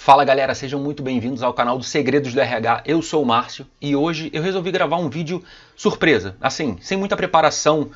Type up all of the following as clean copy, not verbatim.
Fala galera, sejam muito bem-vindos ao canal dos Segredos do RH. Eu sou o Márcio e hoje eu resolvi gravar um vídeo surpresa, assim, sem muita preparação,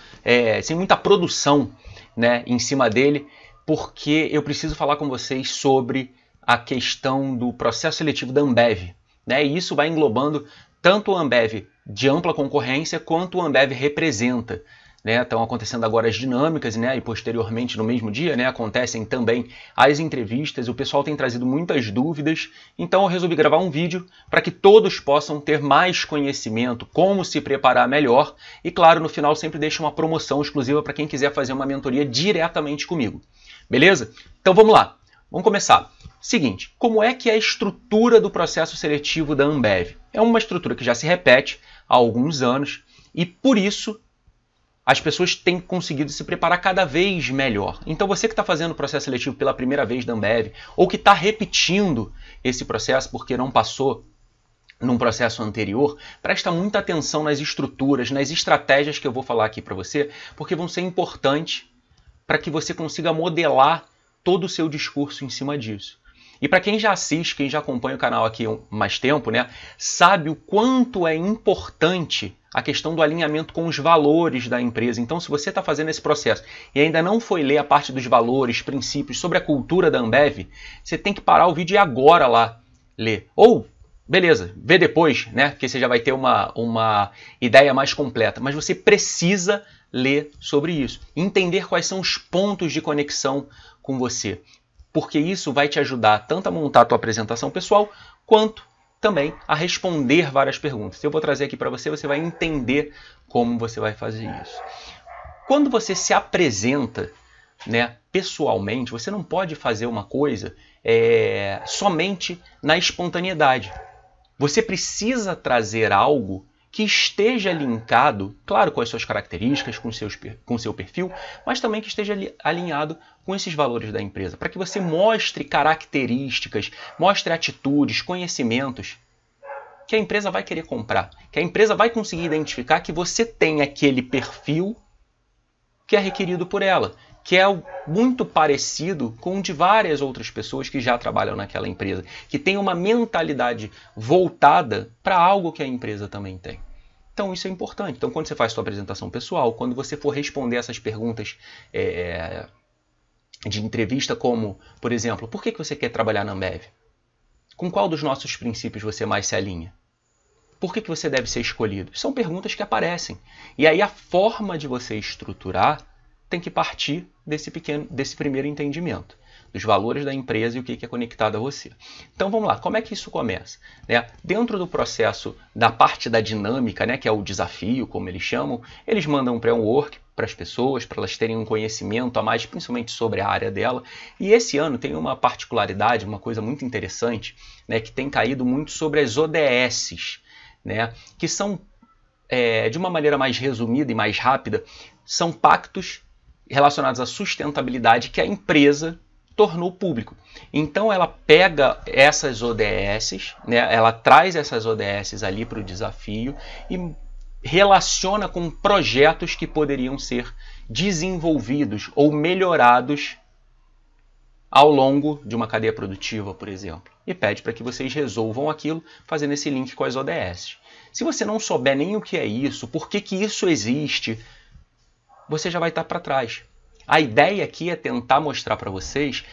sem muita produção, né, em cima dele, porque eu preciso falar com vocês sobre a questão do processo seletivo da Ambev, né, e isso vai englobando tanto a Ambev de ampla concorrência quanto a Ambev representa. Estão acontecendo agora as dinâmicas, né, e posteriormente no mesmo dia, né, acontecem também as entrevistas. O pessoal tem trazido muitas dúvidas, então eu resolvi gravar um vídeo para que todos possam ter mais conhecimento, como se preparar melhor e, claro, no final sempre deixo uma promoção exclusiva para quem quiser fazer uma mentoria diretamente comigo. Beleza? Então vamos lá, vamos começar. Seguinte, como é que é a estrutura do processo seletivo da Ambev? É uma estrutura que já se repete há alguns anos e, por isso, as pessoas têm conseguido se preparar cada vez melhor. Então você que está fazendo o processo seletivo pela primeira vez da Ambev, ou que está repetindo esse processo porque não passou num processo anterior, presta muita atenção nas estruturas, nas estratégias que eu vou falar aqui para você, porque vão ser importantes para que você consiga modelar todo o seu discurso em cima disso. E para quem já assiste, quem já acompanha o canal aqui há mais tempo, né, sabe o quanto é importante a questão do alinhamento com os valores da empresa. Então, se você está fazendo esse processo e ainda não foi ler a parte dos valores, princípios, sobre a cultura da Ambev, você tem que parar o vídeo e agora lá ler. Ou, beleza, vê depois, né, porque você já vai ter uma ideia mais completa. Mas você precisa ler sobre isso, entender quais são os pontos de conexão com você. Porque isso vai te ajudar tanto a montar a tua apresentação pessoal, quanto também a responder várias perguntas. Eu vou trazer aqui para você, você vai entender como você vai fazer isso. Quando você se apresenta, né, pessoalmente, você não pode fazer uma coisa somente na espontaneidade. Você precisa trazer algo que esteja linkado, claro, com as suas características, com o seu perfil, mas também que esteja alinhado com esses valores da empresa, para que você mostre características, mostre atitudes, conhecimentos que a empresa vai querer comprar, que a empresa vai conseguir identificar que você tem aquele perfil que é requerido por ela, que é muito parecido com o de várias outras pessoas que já trabalham naquela empresa, que tem uma mentalidade voltada para algo que a empresa também tem. Então isso é importante. Então quando você faz sua apresentação pessoal, quando você for responder essas perguntas de entrevista como, por exemplo, por que você quer trabalhar na Ambev? Com qual dos nossos princípios você mais se alinha? Por que você deve ser escolhido? São perguntas que aparecem. E aí a forma de você estruturar tem que partir desse primeiro entendimento, dos valores da empresa e o que é conectado a você. Então vamos lá, como é que isso começa? Dentro do processo da parte da dinâmica, né, que é o desafio, como eles chamam, eles mandam um framework para as pessoas, para elas terem um conhecimento a mais, principalmente sobre a área dela. E esse ano tem uma particularidade, uma coisa muito interessante, né, que tem caído muito sobre as ODSs, né, que são, de uma maneira mais resumida e mais rápida, são pactos relacionados à sustentabilidade que a empresa tornou público. Então ela pega essas ODSs, né, ela traz essas ODSs ali para o desafio e relaciona com projetos que poderiam ser desenvolvidos ou melhorados ao longo de uma cadeia produtiva, por exemplo. E pede para que vocês resolvam aquilo fazendo esse link com as ODSs. Se você não souber nem o que é isso, por que isso existe, você já vai estar para trás. A ideia aqui é tentar mostrar para vocês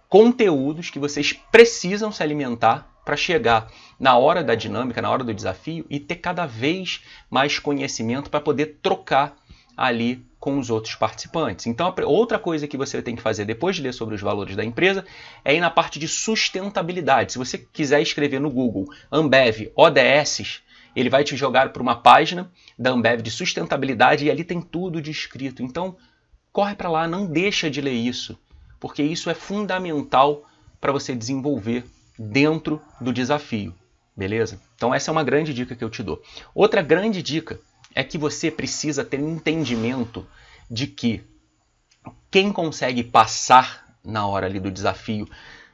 conteúdos que vocês precisam se alimentar para chegar na hora da dinâmica, na hora do desafio e ter cada vez mais conhecimento para poder trocar ali com os outros participantes. Então, outra coisa que você tem que fazer depois de ler sobre os valores da empresa é ir na parte de sustentabilidade. Se você quiser escrever no Google Ambev ODS, ele vai te jogar para uma página da Ambev de sustentabilidade e ali tem tudo descrito. Então, corre para lá, não deixa de ler isso, porque isso é fundamental para você desenvolver dentro do desafio, beleza? Então essa é uma grande dica que eu te dou. Outra grande dica é que você precisa ter um entendimento de que quem consegue passar na hora ali do desafio,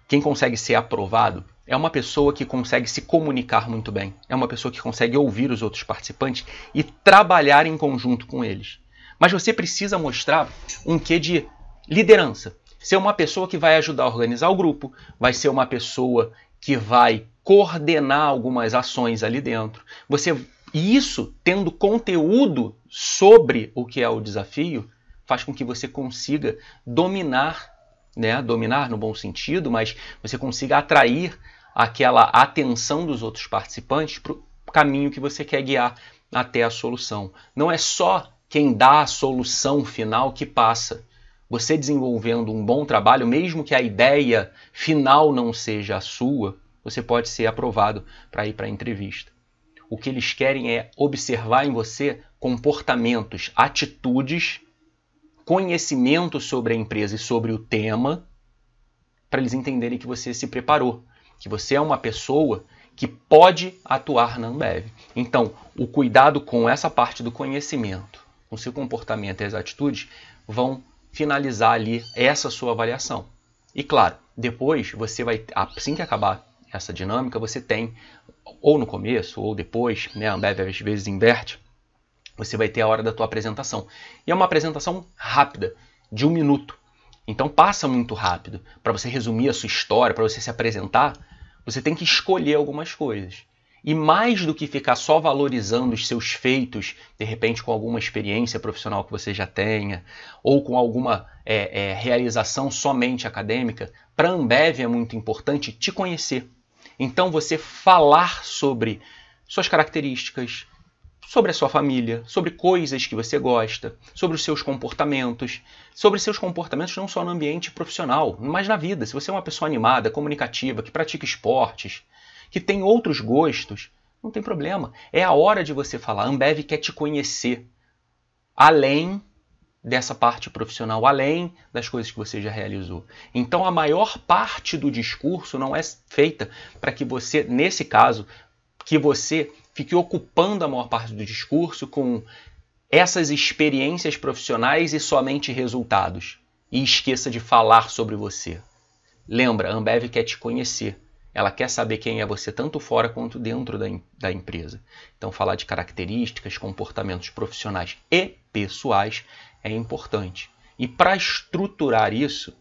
quem consegue ser aprovado, é uma pessoa que consegue se comunicar muito bem, é uma pessoa que consegue ouvir os outros participantes e trabalhar em conjunto com eles. Mas você precisa mostrar um quê de liderança. Ser uma pessoa que vai ajudar a organizar o grupo, vai ser uma pessoa que vai coordenar algumas ações ali dentro. E isso, tendo conteúdo sobre o que é o desafio, faz com que você consiga dominar, né? Dominar no bom sentido, mas você consiga atrair aquela atenção dos outros participantes para o caminho que você quer guiar até a solução. Não é só quem dá a solução final que passa. Você desenvolvendo um bom trabalho, mesmo que a ideia final não seja a sua, você pode ser aprovado para ir para a entrevista. O que eles querem é observar em você comportamentos, atitudes, conhecimento sobre a empresa e sobre o tema, para eles entenderem que você se preparou, que você é uma pessoa que pode atuar na Ambev. Então, o cuidado com essa parte do conhecimento, com o seu comportamento e as atitudes, vão finalizar ali essa sua avaliação. E claro, depois você vai, assim que acabar essa dinâmica, você tem, ou no começo, ou depois, né, a Ambev às vezes inverte, você vai ter a hora da tua apresentação. E é uma apresentação rápida, de 1 minuto. Então passa muito rápido. Para você resumir a sua história, para você se apresentar, você tem que escolher algumas coisas. E mais do que ficar só valorizando os seus feitos, de repente com alguma experiência profissional que você já tenha, ou com alguma realização somente acadêmica, para a Ambev é muito importante te conhecer. Então você falar sobre suas características, sobre a sua família, sobre coisas que você gosta, sobre os seus comportamentos não só no ambiente profissional, mas na vida. Se você é uma pessoa animada, comunicativa, que pratica esportes, que tem outros gostos, não tem problema. É a hora de você falar. A Ambev quer te conhecer além dessa parte profissional, além das coisas que você já realizou. Então a maior parte do discurso não é feita para que você, nesse caso, que você fique ocupando a maior parte do discurso com essas experiências profissionais e somente resultados. E esqueça de falar sobre você. Lembra, a Ambev quer te conhecer. Ela quer saber quem é você, tanto fora quanto dentro da empresa. Então, falar de características, comportamentos profissionais e pessoais é importante. E para estruturar isso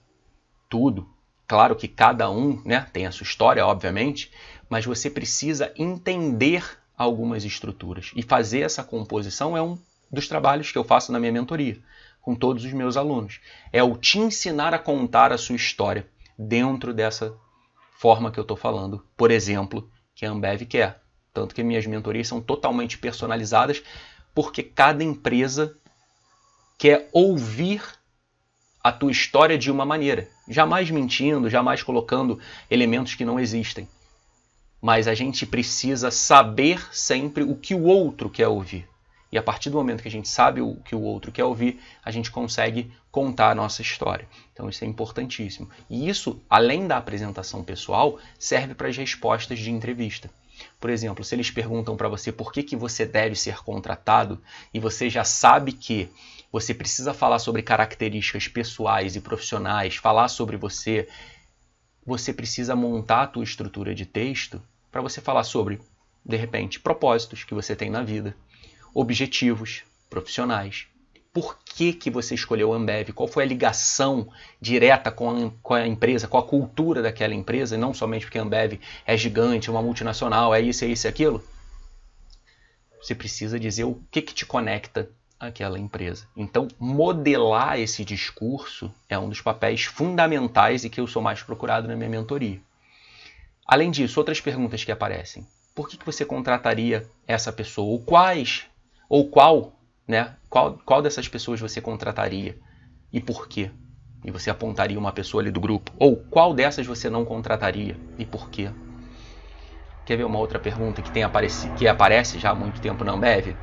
tudo, claro que cada um, né, tem a sua história, obviamente, mas você precisa entender algumas estruturas. E fazer essa composição é um dos trabalhos que eu faço na minha mentoria, com todos os meus alunos. É o te ensinar a contar a sua história dentro dessa forma que eu estou falando, por exemplo, que a Ambev quer. Tanto que minhas mentorias são totalmente personalizadas, porque cada empresa quer ouvir a tua história de uma maneira. Jamais mentindo, jamais colocando elementos que não existem. Mas a gente precisa saber sempre o que o outro quer ouvir. E a partir do momento que a gente sabe o que o outro quer ouvir, a gente consegue contar a nossa história. Então isso é importantíssimo. E isso, além da apresentação pessoal, serve para as respostas de entrevista. Por exemplo, se eles perguntam para você por que você deve ser contratado e você já sabe que você precisa falar sobre características pessoais e profissionais, falar sobre você, você precisa montar a tua estrutura de texto para você falar sobre, de repente, propósitos que você tem na vida, objetivos profissionais. Por que você escolheu a Ambev? Qual foi a ligação direta com a empresa, com a cultura daquela empresa, e não somente porque a Ambev é gigante, é uma multinacional, é isso, é aquilo? Você precisa dizer o que te conecta àquela empresa. Então, modelar esse discurso é um dos papéis fundamentais e que eu sou mais procurado na minha mentoria. Além disso, outras perguntas que aparecem. Por que você contrataria essa pessoa? Qual dessas pessoas você contrataria e por quê? E você apontaria uma pessoa ali do grupo. Ou qual dessas você não contrataria e por quê? Quer ver uma outra pergunta que aparece já há muito tempo na Ambev?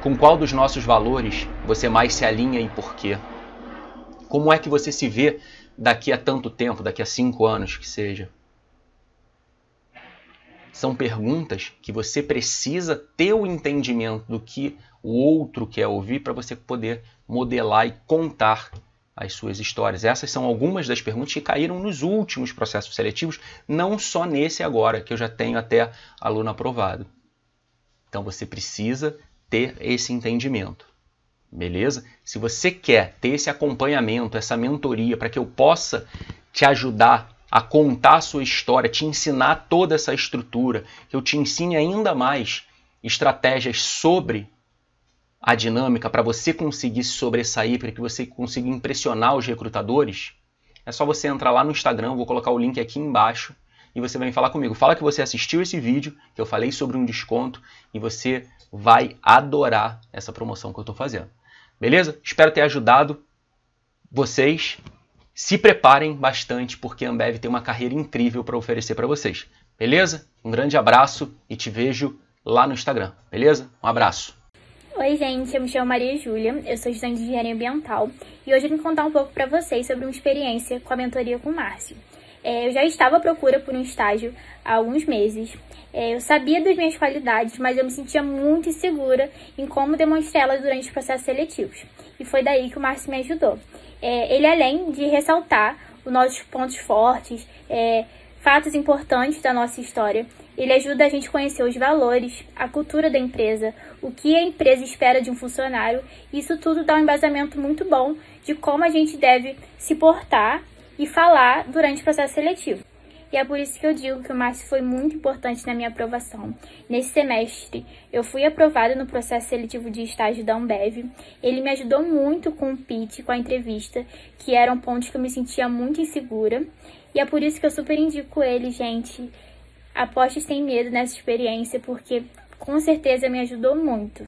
Com qual dos nossos valores você mais se alinha e por quê? Como é que você se vê daqui a tanto tempo, daqui a 5 anos que seja? São perguntas que você precisa ter o entendimento do que o outro quer ouvir para você poder modelar e contar as suas histórias. Essas são algumas das perguntas que caíram nos últimos processos seletivos, não só nesse agora, que eu já tenho até aluno aprovado. Então você precisa ter esse entendimento. Beleza? Se você quer ter esse acompanhamento, essa mentoria, para que eu possa te ajudar a contar a sua história, te ensinar toda essa estrutura, que eu te ensine ainda mais estratégias sobre a dinâmica para você conseguir se sobressair, para que você consiga impressionar os recrutadores, é só você entrar lá no Instagram, vou colocar o link aqui embaixo, e você vai falar comigo. Fala que você assistiu esse vídeo, que eu falei sobre um desconto, e você vai adorar essa promoção que eu estou fazendo. Beleza? Espero ter ajudado vocês. Se preparem bastante, porque a Ambev tem uma carreira incrível para oferecer para vocês. Beleza? Um grande abraço e te vejo lá no Instagram. Beleza? Um abraço. Oi gente, eu me chamo Maria Júlia, eu sou estudante de Engenharia Ambiental e hoje eu vim contar um pouco para vocês sobre uma experiência com a mentoria com o Márcio. Eu já estava à procura por um estágio há alguns meses, eu sabia das minhas qualidades, mas eu me sentia muito insegura em como demonstrá-las durante os processos seletivos. E foi daí que o Márcio me ajudou. Ele, além de ressaltar os nossos pontos fortes, fatos importantes da nossa história, ele ajuda a gente a conhecer os valores, a cultura da empresa, o que a empresa espera de um funcionário. Isso tudo dá um embasamento muito bom de como a gente deve se portar e falar durante o processo seletivo. E é por isso que eu digo que o Márcio foi muito importante na minha aprovação. Nesse semestre, eu fui aprovada no processo seletivo de estágio da Ambev. Ele me ajudou muito com o pitch, com a entrevista, que eram pontos que eu me sentia muito insegura. E é por isso que eu super indico ele, gente. Aposte sem medo nessa experiência, porque com certeza me ajudou muito.